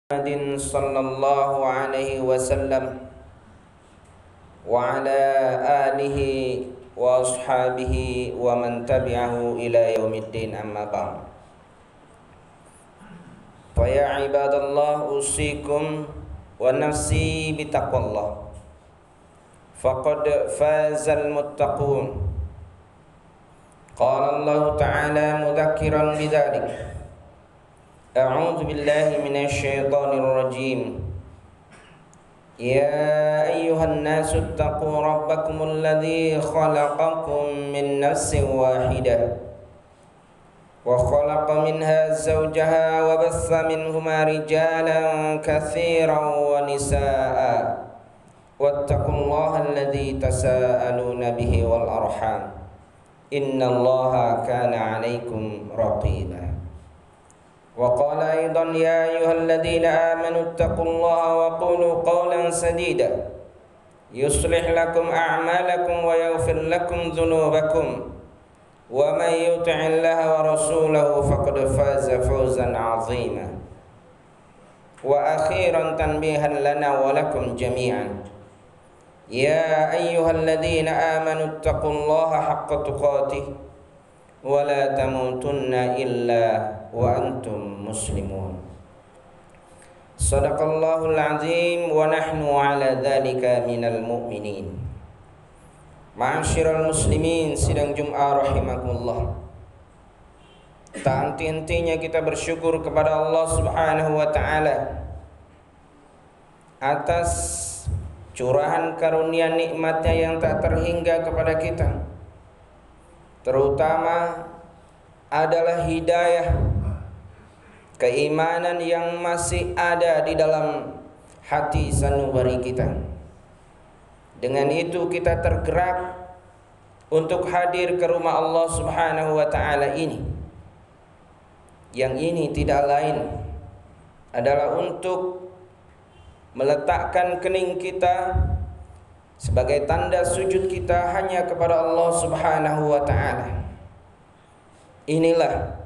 محمد صلى الله عليه وسلم وعلى آله وأصحابه ومن تبعه إلى يوم الدين أما بعد فيا عباد الله أوصيكم ونفسي بتقوى الله فقد فاز المتقون قال الله تعالى مذكرا بذلك أعوذ بالله من الشيطان الرجيم يا أيها الناس اتقوا ربكم الذي خلقكم من نفس واحدة وخلق منها زوجها وبث منهما رجالا كثيرا ونساء واتقوا الله الذي تساءلون به والأرحام إن الله كان عليكم رقيبا وقال أيضا يا أيها الذين آمنوا اتقوا الله وقولوا قولا سديدا يصلح لكم أعمالكم ويغفر لكم ذنوبكم ومن يطع الله ورسوله فقد فاز فوزا عظيما وأخيرا تنبيها لنا ولكم جميعا يا أيها الذين آمنوا اتقوا الله حق تقاته ولا تموتن إلا وأنتم مسلمون صدق الله العظيم ونحن على ذلك من المؤمنين Ma'asyiral muslimin sidang Jum'ah rahimakumullah. Tak henti-hentinya kita bersyukur kepada Allah Subhanahu wa taala atas curahan karunia nikmatnya yang tak terhingga kepada kita. Terutama adalah hidayah, keimanan yang masih ada di dalam hati sanubari kita. Dengan itu kita tergerak untuk hadir ke rumah Allah Subhanahu wa taala ini. Yang ini tidak lain adalah untuk meletakkan kening kita sebagai tanda sujud kita hanya kepada Allah Subhanahu wa taala. Inilah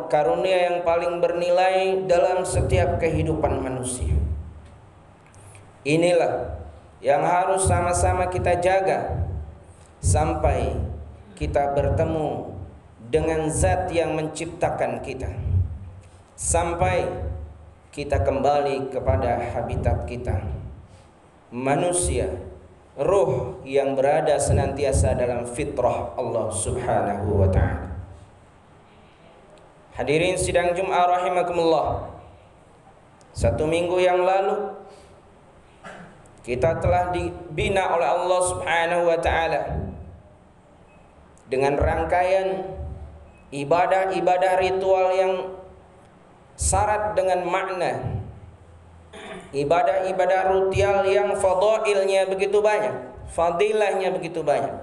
karunia yang paling bernilai dalam setiap kehidupan manusia. Inilah yang harus sama-sama kita jaga sampai kita bertemu dengan zat yang menciptakan kita, sampai kita kembali kepada habitat kita, manusia, ruh yang berada senantiasa dalam fitrah Allah Subhanahu wa ta'ala. Hadirin sidang Jum'ah rahimakumullah. Satu minggu yang lalu kita telah dibina oleh Allah Subhanahu wa ta'ala dengan rangkaian ibadah-ibadah ritual yang syarat dengan makna, ibadah-ibadah rutial yang fadailnya begitu banyak, fadilahnya begitu banyak.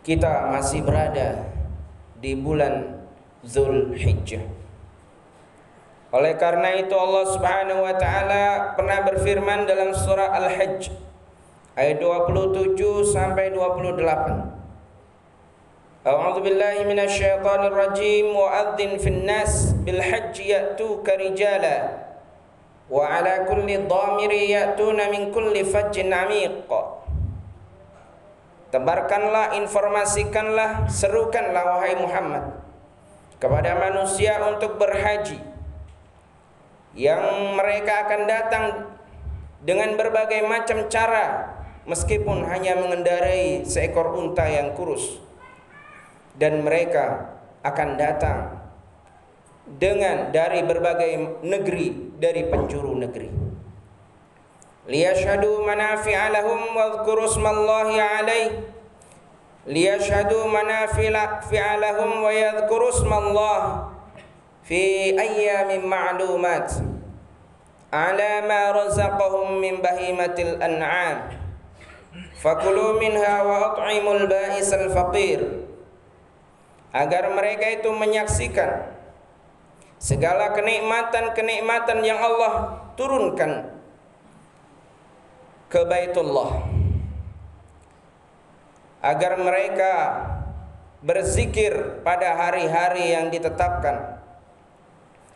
Kita masih berada di bulan Zulhijjah. Oleh karena itu Allah Subhanahu wa taala pernah berfirman dalam surah Al-Hajj ayat 27 sampai 28. A'udzu billahi minasy syaithanir rajim wa adzin fin nas bil hajji ya'tuka rijala wa ala kulli dhamiri ya'tuna min kulli fajjin 'amiq. Tebarkanlah, informasikanlah, serukanlah wahai Muhammad kepada manusia untuk berhaji, yang mereka akan datang dengan berbagai macam cara, meskipun hanya mengendarai seekor unta yang kurus, dan mereka akan datang dengan dari berbagai negeri, dari penjuru negeri. Liyashhadu manafi'a lahum wa dhkuru ismallahi 'alaihi liyashhadu manafi'a lahum wa yadhkuru ismallahi fi ayyamin ma'lumat ala ma razaqahum min bahimatil an'am fakulu minha wa at'imul ba'isal faqir. Agar mereka itu menyaksikan segala kenikmatan-kenikmatan yang Allah turunkan ke Baitullah, agar mereka berzikir pada hari-hari yang ditetapkan,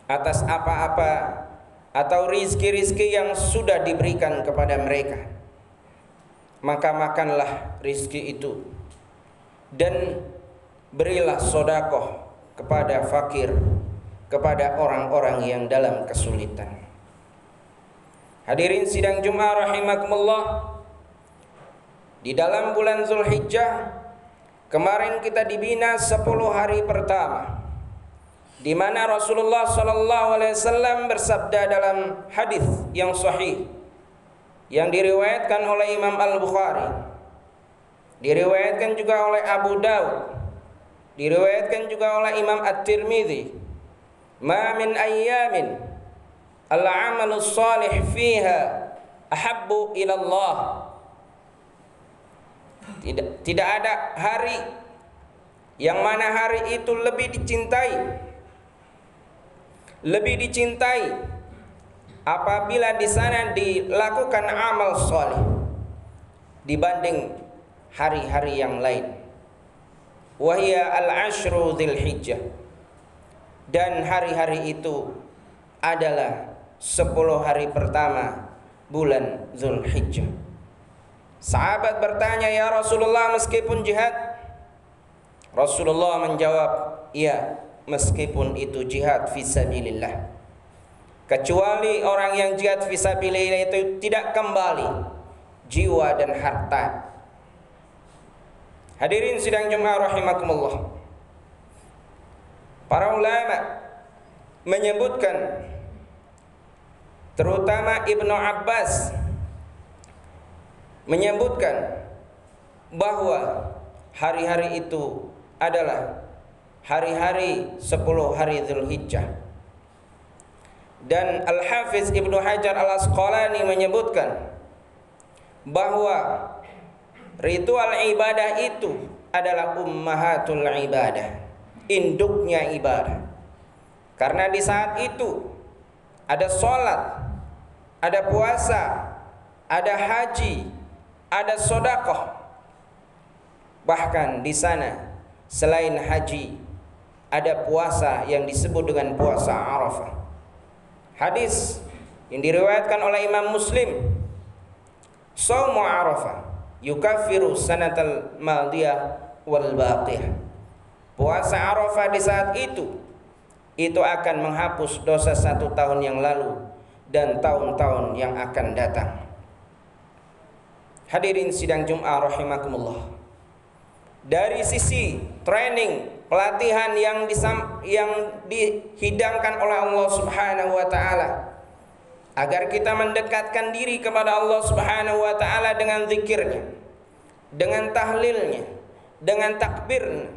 atas apa-apa atau rizki-rizki yang sudah diberikan kepada mereka, maka makanlah rizki itu dan berilah sodakoh kepada fakir, kepada orang-orang yang dalam kesulitan. Hadirin sidang Jumat rahimakumullah, di dalam bulan Zulhijjah kemarin kita dibina 10 hari pertama, di mana Rasulullah SAW bersabda dalam hadis yang sahih yang diriwayatkan oleh Imam Al-Bukhari, diriwayatkan juga oleh Abu Daud, diriwayatkan juga oleh Imam At-Tirmidzi, "Ma min ayyamin al-'amalu shalih fiha ahabbu ila Allah." Tidak ada hari yang mana hari itu lebih dicintai apabila di sana dilakukan amal soleh dibanding hari-hari yang lain. Wahia al-ashru dzulhijjah, dan hari-hari itu adalah 10 hari pertama bulan Zulhijjah. Sahabat bertanya, "Ya Rasulullah, meskipun jihad?" Rasulullah menjawab, "Iya, meskipun itu jihad fisabilillah. Kecuali orang yang jihad fisabilillah itu tidak kembali jiwa dan harta." Hadirin sidang Jumat rahimakumullah, para ulama menyebutkan, terutama Ibnu Abbas menyebutkan bahwa hari-hari itu adalah hari-hari 10 hari Zulhijjah. Dan Al-Hafiz Ibnu Hajar Al-Asqalani menyebutkan bahwa ritual ibadah itu adalah ummahatul ibadah, induknya ibadah. Karena di saat itu ada sholat, ada puasa, ada haji, ada sodakoh. Bahkan di sana selain haji ada puasa yang disebut dengan puasa Arafah. Hadis yang diriwayatkan oleh Imam Muslim, "Shaumu Arafah yukaffiru sanatal madiyah wal baqiyah." Puasa Arafah di saat itu akan menghapus dosa 1 tahun yang lalu dan tahun-tahun yang akan datang. Hadirin sidang Jumat rahimakumullah, dari sisi training, pelatihan yang dihidangkan oleh Allah Subhanahu wa taala agar kita mendekatkan diri kepada Allah Subhanahu wa taala dengan zikirnya, dengan tahlilnya, dengan takbirnya,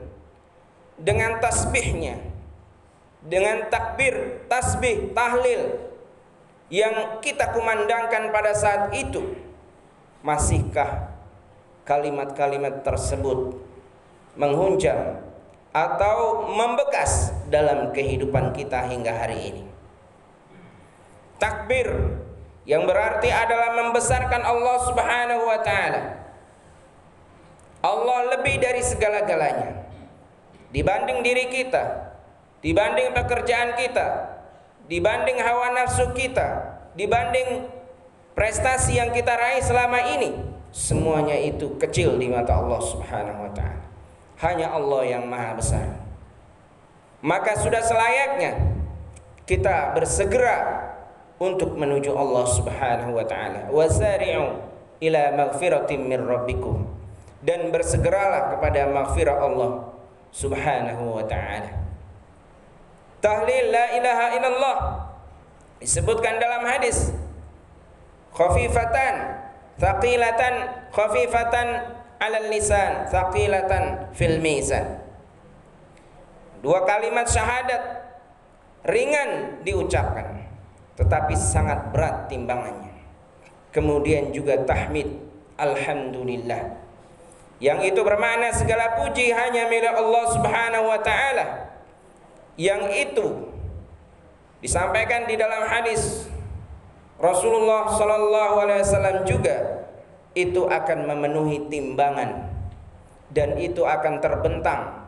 dengan tasbihnya, dengan takbir, tasbih, tahlil yang kita kumandangkan pada saat itu, masihkah kalimat-kalimat tersebut menghunjam atau membekas dalam kehidupan kita hingga hari ini? Takbir yang berarti adalah membesarkan Allah Subhanahu wa taala. Allah lebih dari segala-galanya, dibanding diri kita, dibanding pekerjaan kita, dibanding hawa nafsu kita, dibanding prestasi yang kita raih selama ini. Semuanya itu kecil di mata Allah Subhanahu wa taala. Hanya Allah yang maha besar. Maka sudah selayaknya kita bersegera untuk menuju Allah Subhanahu wa taala. Wasari'u ila maghfiratin min rabbikum, dan bersegeralah kepada maghfirah Allah Subhanahu wa taala. Tahlil la ilaha illallah disebutkan dalam hadis, khafifatan thaqilatan, khafifatan 'alal lisan, thaqilatan fil mizan. 2 kalimat syahadat ringan diucapkan tetapi sangat berat timbangannya. Kemudian juga tahmid, alhamdulillah, yang itu bermakna segala puji hanya milik Allah Subhanahu wa taala. Yang itu disampaikan di dalam hadis Rasulullah sallallahu alaihi wasallam juga, itu akan memenuhi timbangan dan itu akan terbentang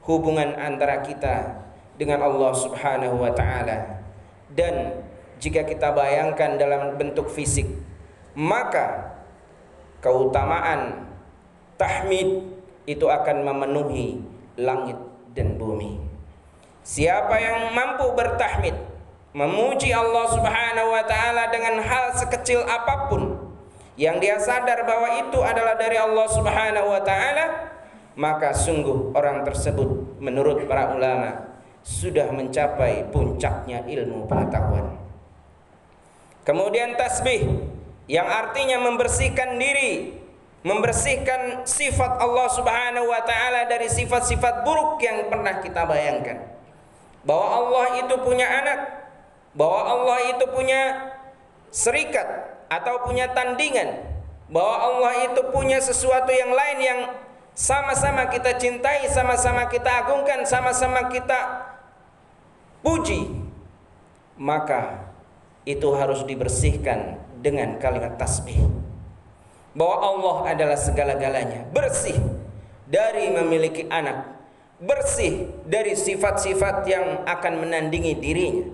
hubungan antara kita dengan Allah Subhanahu wa taala Dan jika kita bayangkan dalam bentuk fisik, maka keutamaan tahmid itu akan memenuhi langit dan bumi. Siapa yang mampu bertahmid, memuji Allah Subhanahu wa taala dengan hal sekecil apapun yang dia sadar bahwa itu adalah dari Allah Subhanahu wa taala, maka sungguh orang tersebut menurut para ulama sudah mencapai puncaknya ilmu pengetahuan. Kemudian tasbih yang artinya membersihkan diri, membersihkan sifat Allah Subhanahu wa taala dari sifat-sifat buruk yang pernah kita bayangkan. Bahwa Allah itu punya anak, bahwa Allah itu punya serikat atau punya tandingan, bahwa Allah itu punya sesuatu yang lain yang sama-sama kita cintai, sama-sama kita agungkan, sama-sama kita puji, maka itu harus dibersihkan dengan kalimat tasbih. Bahwa Allah adalah segala-galanya, bersih dari memiliki anak, bersih dari sifat-sifat yang akan menandingi dirinya,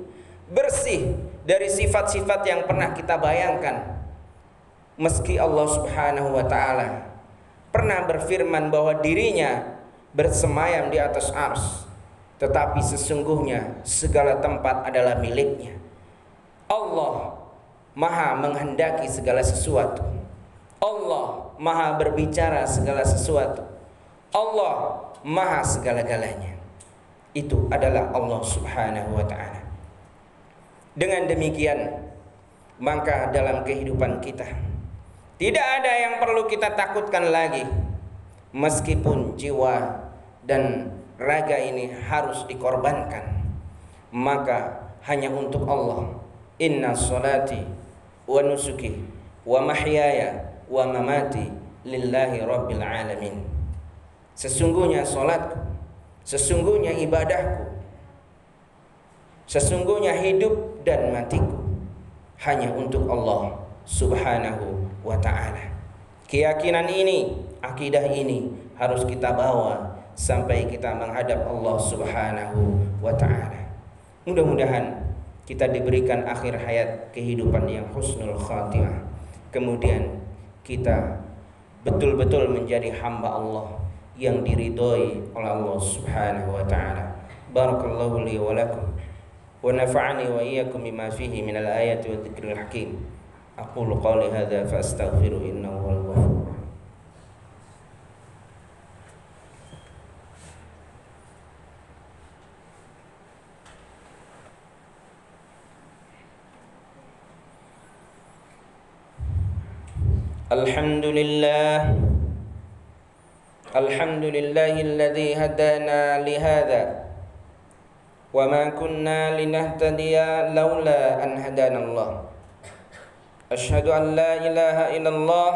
bersih dari sifat-sifat yang pernah kita bayangkan. Meski Allah Subhanahu wa taala pernah berfirman bahwa dirinya bersemayam di atas arsy, tetapi sesungguhnya segala tempat adalah miliknya. Allah Maha menghendaki segala sesuatu. Allah Maha berbicara segala sesuatu. Allah Maha segala-galanya. Itu adalah Allah Subhanahu wa taala. Dengan demikian, maka dalam kehidupan kita tidak ada yang perlu kita takutkan lagi, meskipun jiwa dan raga ini harus dikorbankan, maka hanya untuk Allah. Inna salati wa nusuki wa mahyaya wa mamati lillahi rabbil alamin. Sesungguhnya salatku, sesungguhnya ibadahku, sesungguhnya hidup dan matiku hanya untuk Allah Subhanahu wa ta'ala. Keyakinan ini, akidah ini harus kita bawa sampai kita menghadap Allah Subhanahu wa ta'ala. Mudah-mudahan kita diberikan akhir hayat kehidupan yang husnul khatimah, kemudian kita betul-betul menjadi hamba Allah yang diridhoi oleh Allah Subhanahu wa ta'ala. Barakallahu li wa lakum wa nafa'ani wa iyyakum bima fihi minal ayati wa dzikril hakim. Aqulu qawli hadza fa astaghfiru innahu huwal ghafur. Alhamdulillah, alhamdulillahilladzi hadana lihadza wa ma kunna linahtadiya laula an hadanallah. Asyhadu an la ilaha illallah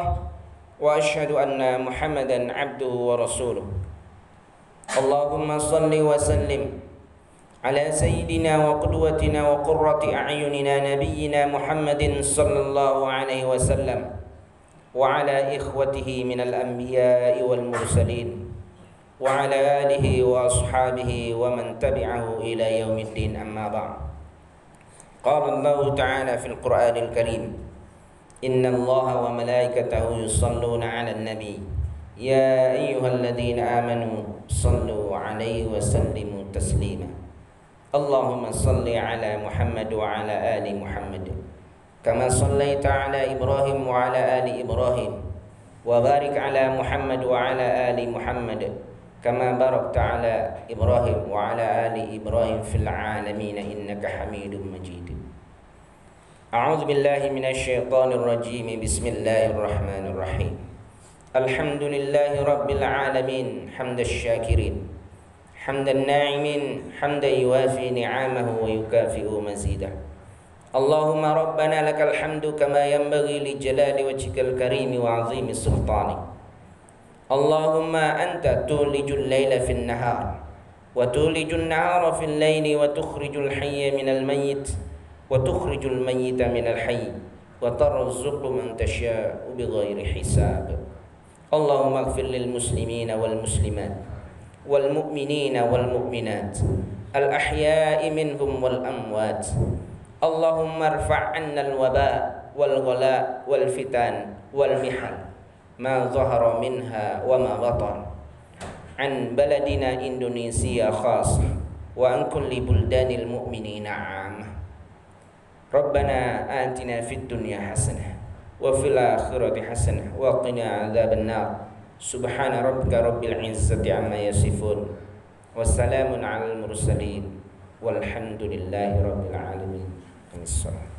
wa asyhadu anna Muhammadan abduhu wa rasuluh. Allahumma salli wa sallim ala sayyidina wa qudwatina wa qurrati a'yunina nabiyyina Muhammadin sallallahu alaihi wasallam wa ala ikhwatihi minal anbiya'i wal mursalin wa ala alihi wa ashabihi wa man tabi'ahu ila yaumiddin, amma ba'd. Qala Allah ta'ala fil Qur'anil Karim, inna Allaha wa malaikatahu yusalluna 'alan nabi ya ayyuhalladzina amanu sallu 'alaihi wa sallimu taslima. Allahumma salli 'ala Muhammad wa 'ala ali Muhammad kama sallaita 'ala Ibrahim wa 'ala ali Ibrahim wa barik 'ala Muhammad wa 'ala ali Muhammad kama barakta 'ala Ibrahim wa 'ala ali Ibrahim fil 'alamin innaka Hamidum Majid. A'udzu billahi minasy syaithanir rajim. Bismillahir rahmanir rahim. Alhamdulillahi rabbil alamin hamdasy syakirin hamdan na'imin hamdan yuwafi ni'amahu wa yukafi'u mazidah. Allahumma rabbana lakal hamdu kama yanbaghi li jalali wajhikal karim wa 'azimi sultanik. Allahumma anta tulijul laila fin nahar wa tulijun nahara fil laili wa tukhrijul hayya minal mayyit wa tukhrijul mayyita minal hayy wa tarzuqu man tasha'u bighairi hisab. Allahumma ighfir lil muslimina wal muslimat wal mu'minina wal mu'minat al ahya'i minhum wal amwat Allahumma irfa' 'anna al-waba' wal ghala wal fitan wal mihal ma dhahara minha wa ma batan an baladina Indonesia khas wa an kulli buldanil mu'minina 'ammah. Rabbana atina fid dunya hasanah wa fil akhirati hasanah wa qina adzaban nar. Subhana rabbika rabbil izzati amma yasifun. Wassalamun 'alal mursalin walhamdulillahi rabbil alamin. Wassalam.